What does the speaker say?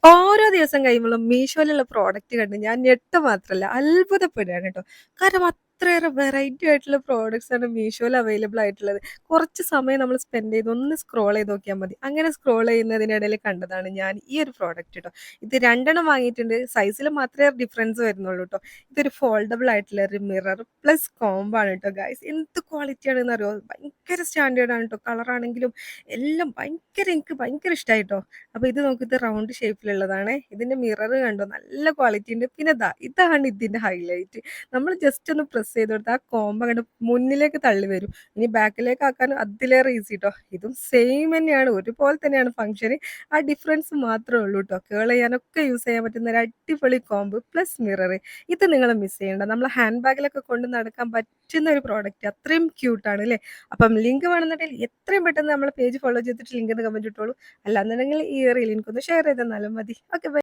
ഓരോ ദിവസം കഴിയുമ്പളും മീഷോയിലുള്ള പ്രോഡക്റ്റ് കണ്ട് ഞാൻ ഞെട്ടുക മാത്രല്ല, അത്ഭുതപ്പെടുകയാണ് ട്ടോ. കാരണം അത്രയേറെ വെറൈറ്റി ആയിട്ടുള്ള പ്രോഡക്ട്സ് ആണ് മീഷോയിൽ അവൈലബിൾ ആയിട്ടുള്ളത്. കുറച്ച് സമയം നമ്മൾ സ്പെൻഡ് ചെയ്ത് ഒന്ന് സ്ക്രോൾ ചെയ്ത് നോക്കിയാൽ മതി. അങ്ങനെ സ്ക്രോൾ ചെയ്യുന്നതിനിടയിൽ കണ്ടതാണ് ഞാൻ ഈ ഒരു പ്രോഡക്റ്റ് ട്ടോ. ഇത് 2 എണ്ണം വാങ്ങിയിട്ടുണ്ട്. സൈസിൽ മാത്രമേ ഡിഫറൻസ് വരുന്നുള്ളൂ ട്ടോ. ഇതൊരു ഫോൾഡബിൾ ആയിട്ടുള്ള ഒരു മിറർ പ്ലസ് കോംബോ ആണ് ട്ടോ ഗയ്സ്. എന്ത് ക്വാളിറ്റി ആണെന്നറിയോ? ഭയങ്കര സ്റ്റാൻഡേർഡ് ആണ് ട്ടോ. കളറാണെങ്കിലും എല്ലാം എനിക്ക് ഭയങ്കര ഇഷ്ടായി ട്ടോ. അപ്പൊ ഇത് നോക്ക്, ഇത് റൗണ്ട് ഷേപ്പിലുള്ളതാണേ. ഇതിന്റെ മിറർ കണ്ടോ, നല്ല ക്വാളിറ്റി ഉണ്ട്. പിന്നെ ഇതാണ് ഇതിന്റെ ഹൈലൈറ്റ്. നമ്മൾ ജസ്റ്റ് ഒന്ന് പ്രസ് ചെയ്ത് കൊടുത്താൽ ആ കോമ്പ് അങ്ങട് മുന്നിലേക്ക് തള്ളി വരും. ഇനി ബാക്കിലേക്ക് ആക്കാൻ അതിലേറെ ഈസി ട്ടോ. ഇതും സെയിം തന്നെയാണ്, ഒരുപോലെ തന്നെയാണ് ഫംഗ്ഷന്. ആ ഡിഫറൻസ് മാത്രമേ ഉള്ളൂ ട്ടോ. കേൾ ചെയ്യാനൊക്കെ യൂസ് ചെയ്യാൻ പറ്റുന്ന ഒരു അടിപൊളി കോമ്പ് പ്ലസ് മിറർ. ഇത് നിങ്ങൾ മിസ് ചെയ്യണ്ട. നമ്മളെ ഹാൻഡ് ബാഗിലൊക്കെ കൊണ്ട് നടക്കാൻ പറ്റുന്ന ഒരു പ്രോഡക്റ്റ്. അത്രയും ക്യൂട്ടാണ് അല്ലേ? അപ്പം ലിങ്ക് വേണമെന്നുണ്ടെങ്കിൽ എത്രയും പെട്ടെന്ന് നമ്മളെ പേജ് ഫോളോ ചെയ്തിട്ട് ലിങ്ക് എന്ന് കമന്റ് ഇട്ടോളൂ. അല്ലാന്നുണ്ടെങ്കിൽ ഈ റീൽ എനിക്കൊന്ന് ഷെയർ ചെയ്ത് തന്നാലും മതി. Okay, by.